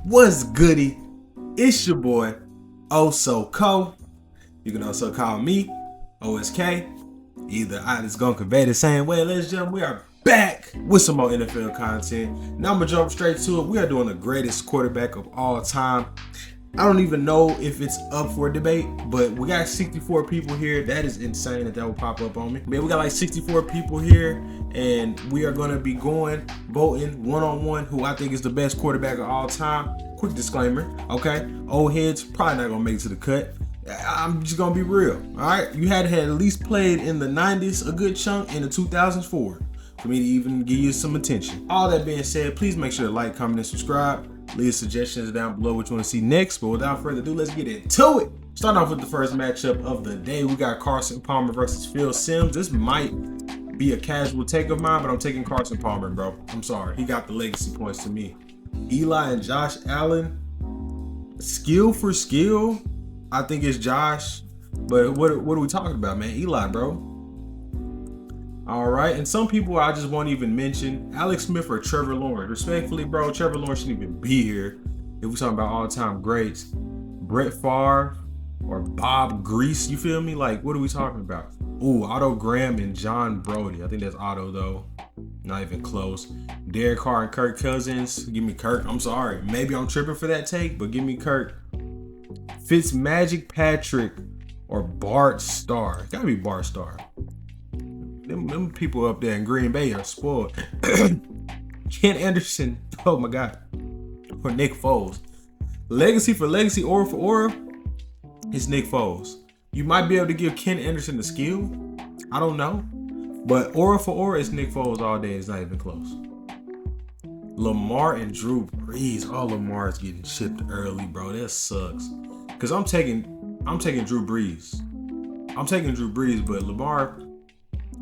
What's goody? It's your boy, Oso. You can also call me OSK. Either I just gonna convey the same way. Ladies and gentlemen, we are back with some more NFL content. Now I'm gonna jump straight to it. We are doing the greatest quarterback of all time. I don't even know if it's up for debate, but we got 64 people here. That is insane that will pop up on me. Man, we got like 64 people here, and we are going to be voting one-on-one who I think is the best quarterback of all time. Quick disclaimer, okay? Old heads probably not going to make it to the cut. I'm just going to be real, all right? You had at least played in the 90s a good chunk, in the 2000s forward for me to even give you some attention. All that being said, please make sure to like, comment, and subscribe. Leave suggestions down below what you want to see next. But without further ado, let's get into it. Starting off with the first matchup of the day, we got Carson Palmer versus Phil Simms. This might be a casual take of mine, but I'm taking Carson Palmer, bro. I'm sorry. He got the legacy points to me. Eli and Josh Allen, skill for skill, I think it's Josh. But what are we talking about, man? Eli, bro. All right, and some people I just won't even mention. Alex Smith or Trevor Lawrence. Respectfully, bro, Trevor Lawrence shouldn't even be here if we're talking about all-time greats. Brett Favre or Bob Grease, you feel me? Like, what are we talking about? Ooh, Otto Graham and John Brody. I think that's Otto, though. Not even close. Derek Carr and Kirk Cousins. Give me Kirk. I'm sorry. Maybe I'm tripping for that take, but give me Kirk. Fitzmagic Patrick or Bart Starr. Gotta be Bart Starr. Them people up there in Green Bay are spoiled. Ken Anderson, oh my God, or Nick Foles. Legacy for legacy, aura for aura, it's Nick Foles. You might be able to give Ken Anderson the skill. I don't know. But aura for aura, it's Nick Foles all day. It's not even close. Lamar and Drew Brees. Oh, Lamar's getting shipped early, bro. That sucks. Because I'm taking Drew Brees. I'm taking Drew Brees, but Lamar,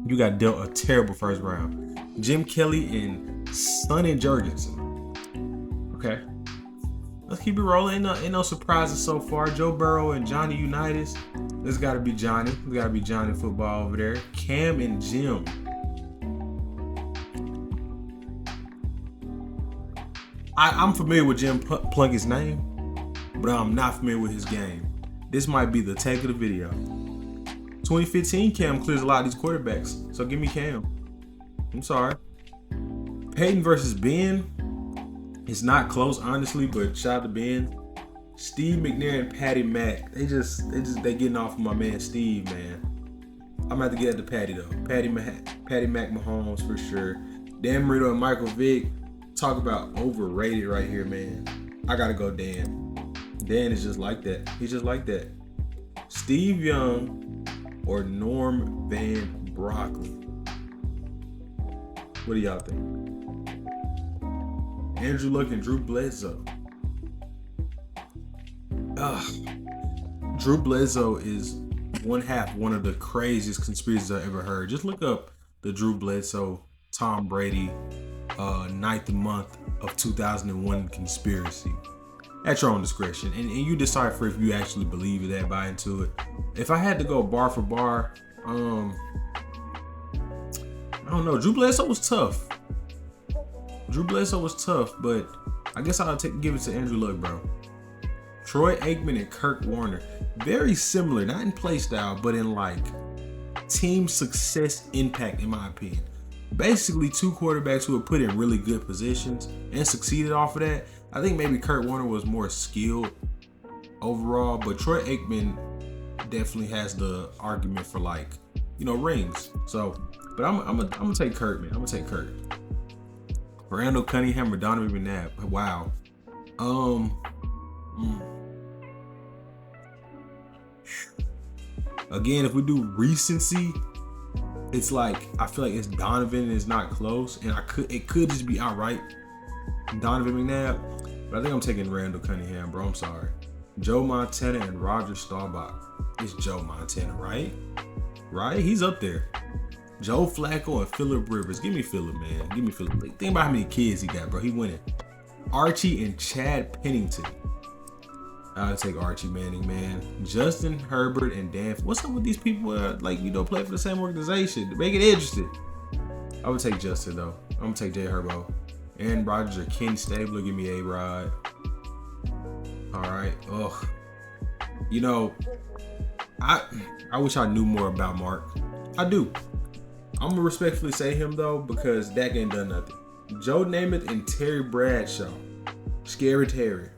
you got dealt a terrible first round. Jim Kelly and Sonny Jurgensen. Okay. Let's keep it rolling. Ain't no surprises so far. Joe Burrow and Johnny Unitas. This got to be Johnny. It's got to be Johnny football over there. Cam and Jim. I'm familiar with Jim Plunkett's name, but I'm not familiar with his game. This might be the take of the video. 2015 Cam clears a lot of these quarterbacks, so give me Cam. I'm sorry. Peyton versus Ben. It's not close, honestly, but shout out to Ben. Steve McNair and Patty Mack. They getting off of my man Steve, man. I'm gonna have to get at the Patty though. Patty Mack Mahomes for sure. Dan Marino and Michael Vick. Talk about overrated right here, man. I gotta go Dan. Dan is just like that. He's just like that. Steve Young or Norm Van Brockley? What do y'all think? Andrew Luck and Drew Bledsoe. Drew Bledsoe is one of the craziest conspiracies I ever heard. Just look up the Drew Bledsoe, Tom Brady, 9th month of 2001 conspiracy. At your own discretion, and you decipher if you actually believe that, buy into it. If I had to go bar for bar, I don't know. Drew Bledsoe was tough, but I guess I'll give it to Andrew Luck, bro. Troy Aikman and Kurt Warner, very similar, not in play style, but in like team success impact, in my opinion. Basically, two quarterbacks who were put in really good positions and succeeded off of that. I think maybe Kurt Warner was more skilled overall, but Troy Aikman definitely has the argument for rings. So, but I'm gonna take Kurt, man. I'm gonna take Kurt. Randall Cunningham or Donovan McNabb. Wow. Again, if we do recency, it's like I feel like it's Donovan is not close, and it could just be outright Donovan McNabb, but I think I'm taking Randall Cunningham, bro. I'm sorry. Joe Montana and Roger Staubach. It's Joe Montana, right? Right? He's up there. Joe Flacco and Phillip Rivers. Give me Phillip, man. Give me Phillip. Think about how many kids he got, bro. He winning. Archie and Chad Pennington. I'll take Archie Manning, man. Justin Herbert and Dan. What's up with these people? Play for the same organization. Make it interesting. I would take Justin though. I'm gonna take Jay Herbo. Aaron Rodgers or Ken Stabler. Give me A-Rod. All right. Ugh. You know, I wish I knew more about Mark. I do. I'm gonna respectfully say him though because Dak ain't done nothing. Joe Namath and Terry Bradshaw. Scary Terry.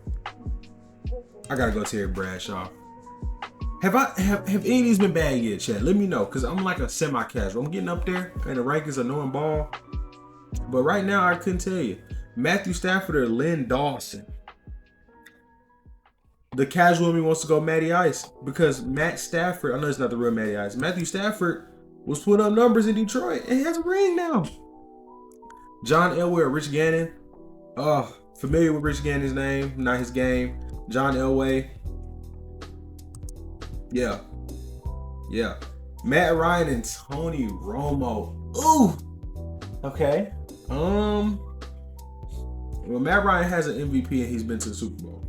I gotta go Terry Bradshaw. Have any of these been bad yet, Chad? Let me know, because I'm like a semi-casual. I'm getting up there, and the rankings are knowing ball. But right now, I couldn't tell you. Matthew Stafford or Lynn Dawson. The casual me wants to go Matty Ice, because Matt Stafford, I know it's not the real Matty Ice. Matthew Stafford was putting up numbers in Detroit, and he has a ring now. John Elway or Rich Gannon. Familiar with Rich Gannon's name, not his game. John Elway. Yeah. Matt Ryan and Tony Romo. Ooh. Okay. Well, Matt Ryan has an MVP and he's been to the Super Bowl.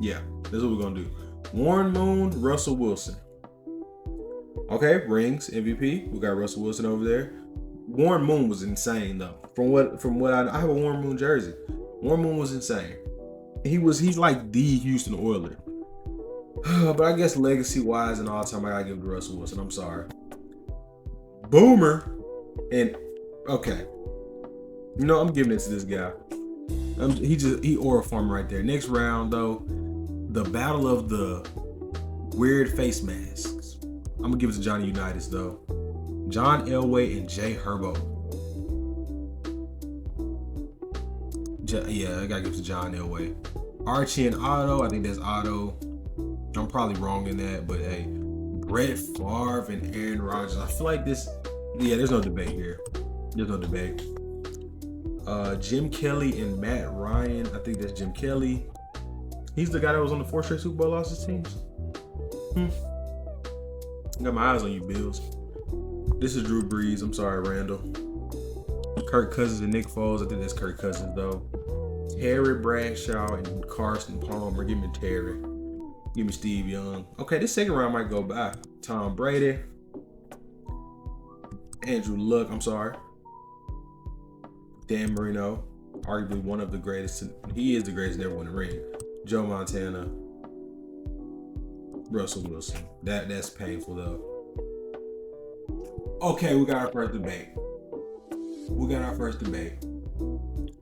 Yeah, that's what we're gonna do. Warren Moon, Russell Wilson. Okay, rings, MVP. We got Russell Wilson over there. Warren Moon was insane though. From what I have a Warren Moon jersey. Warren Moon was insane. He's like the Houston Oiler. But I guess legacy wise and all time I gotta give it to Russell Wilson. I'm sorry. Boomer and okay. You know, I'm giving it to this guy. He aura farm right there. Next round though, the battle of the weird face masks. I'm gonna give it to Johnny Unitas though. John Elway and Jay Herbo. Yeah, I gotta give it to John Elway. Archie and Otto, I think that's Otto. I'm probably wrong in that, but hey, Brett Favre and Aaron Rodgers. I feel like this. Yeah, there's no debate here. There's no debate. Jim Kelly and Matt Ryan. I think that's Jim Kelly. He's the guy that was on the 4 straight Super Bowl losses teams. Got my eyes on you, Bills. This is Drew Brees. I'm sorry, Randall. Kirk Cousins and Nick Foles. I think that's Kirk Cousins though. Terry Bradshaw and Carson Palmer. Give me Terry. Give me Steve Young. Okay, this second round might go by. Tom Brady. Andrew Luck. I'm sorry. Dan Marino. Arguably one of the greatest. He is the greatest to ever win a ring. Joe Montana. Russell Wilson. That's painful though. Okay, we got our first debate.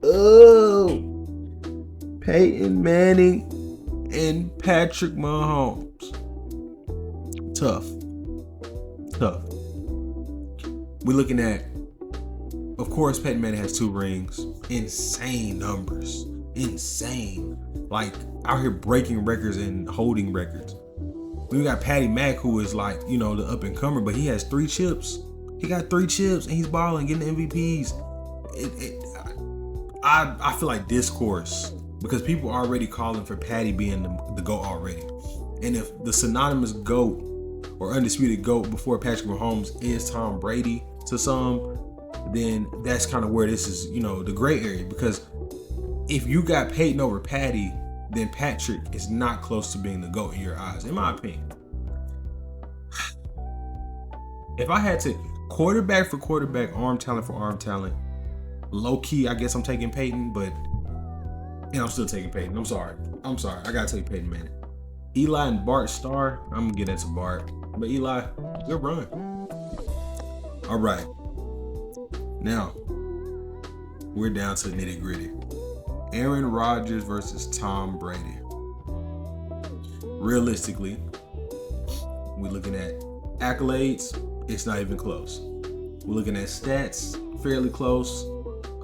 Oh, Peyton Manning and Patrick Mahomes. Tough. We're looking at, of course, Peyton Manning has 2 rings. Insane numbers. Like out here breaking records and holding records. We got Patty Mack, who is like, the up and comer, but he has 3 chips. He got 3 chips and he's balling, getting MVPs. I feel like discourse because people are already calling for Patty being the GOAT already. And if the synonymous GOAT or undisputed GOAT before Patrick Mahomes is Tom Brady to some, then that's kind of where this is, the gray area. Because if you got Peyton over Patty, then Patrick is not close to being the GOAT in your eyes, in my opinion. If I had to quarterback for quarterback, arm talent for arm talent, low key, I guess I'm taking Peyton, and I'm still taking Peyton. I'm sorry. I gotta take Peyton Manning. Eli and Bart Starr, I'm gonna get that to Bart. But Eli, good run. All right. Now, we're down to the nitty gritty. Aaron Rodgers versus Tom Brady. Realistically, we're looking at accolades. It's not even close. We're looking at stats, fairly close.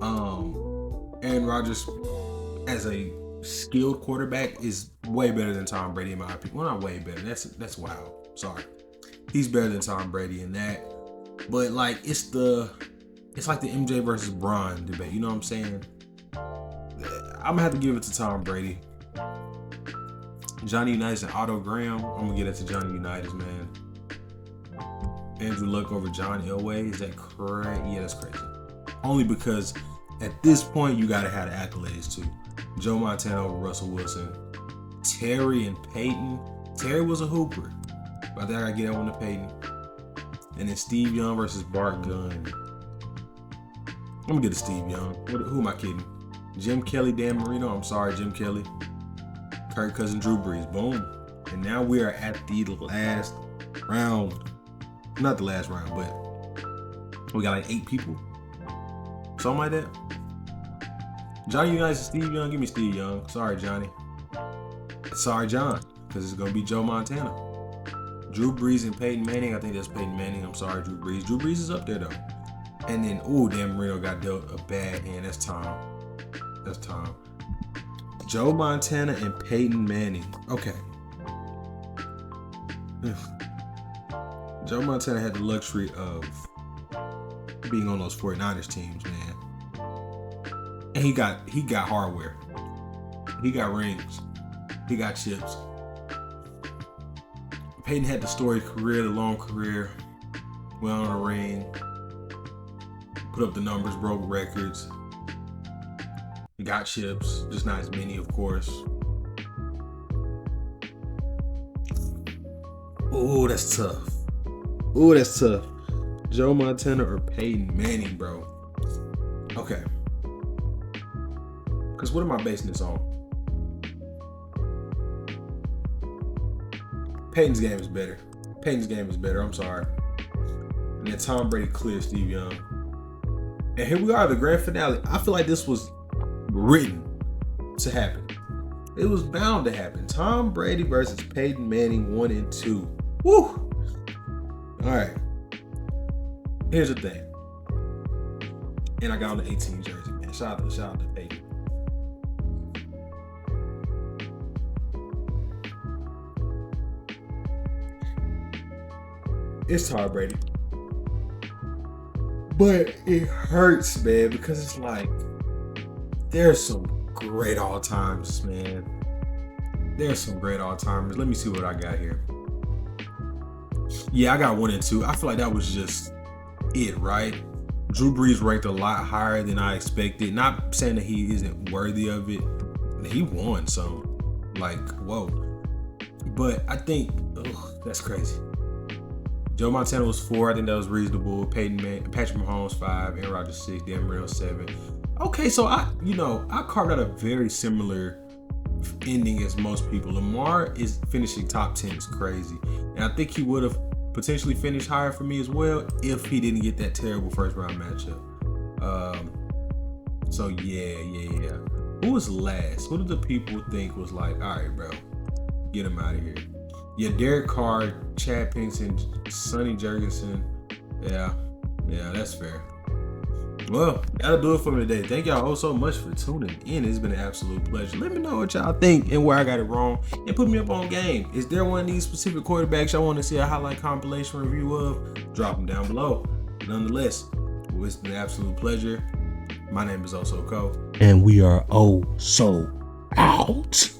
Aaron Rodgers, as a skilled quarterback, is way better than Tom Brady in my opinion. Well, not way better. That's wild. Sorry. He's better than Tom Brady in that. But like it's like the MJ versus Bron debate. You know what I'm saying? I'm gonna have to give it to Tom Brady. Johnny Unitas and Otto Graham. I'm gonna get it to Johnny Unitas, man. Andrew Luck over John Elway. Is that correct? Yeah, that's crazy. Only because at this point you gotta have the accolades too. Joe Montana over Russell Wilson. Terry and Peyton. Terry was a hooper. But I think I gotta get that one to Peyton. And then Steve Young versus Bart Gunn. I'm gonna get a Steve Young. Who am I kidding? Jim Kelly, Dan Marino. I'm sorry, Jim Kelly. Kirk Cousins, Drew Brees. Boom. And now we are at the last round. Not the last round, but we got like 8 people. Something like that. Johnny Unitas and Steve Young. Give me Steve Young. Sorry, Johnny. Sorry, John. Because it's going to be Joe Montana. Drew Brees and Peyton Manning. I think that's Peyton Manning. I'm sorry, Drew Brees. Drew Brees is up there, though. And then, Dan Marino got dealt a bad hand. That's Tom. That's Tom. Joe Montana and Peyton Manning. Okay. Joe Montana had the luxury of being on those 49ers teams, man. And he got hardware. He got rings. He got chips. Peyton had the storied career, the long career. Went on a ring. Put up the numbers, broke records. He got chips, just not as many, of course. Oh, that's tough. Oh, that's tough. Joe Montana or Peyton Manning, bro. Okay. Because what am I basing this on? Peyton's game is better. Peyton's game is better. I'm sorry. And then Tom Brady clears Steve Young. And here we are, the grand finale. I feel like this was written to happen. It was bound to happen. Tom Brady versus Peyton Manning 1 and 2. Woo! All right. Here's the thing. And I got on the 18 jersey, man. Shout out to Peyton. It's Tom Brady. But it hurts, man, because it's like there's some great all-timers, man. There's some great all-timers. Let me see what I got here. Yeah, I got 1 and 2. I feel like that was just it, right? Drew Brees ranked a lot higher than I expected. Not saying that he isn't worthy of it. He won, so like, whoa. But I think, that's crazy. Joe Montana was 4. I think that was reasonable. Patrick Mahomes 5. Aaron Rodgers 6. Dan Marino 7. Okay, so I carved out a very similar ending as most people. Lamar is finishing top 10 is crazy. And I think he would have potentially finished higher for me as well if he didn't get that terrible first round matchup. So yeah. Who was last? Who did the people think was like, all right, bro, get him out of here? Yeah, Derek Carr, Chad Pennington, Sonny Jurgensen. Yeah, that's fair. Well, that'll do it for me today. Thank y'all all so much for tuning in. It's been an absolute pleasure. Let me know what y'all think and where I got it wrong, and put me up on game. Is there one of these specific quarterbacks y'all want to see a highlight compilation review of? Drop them down below. Nonetheless, it's been an absolute pleasure. My name is Oso Co. And we are so out.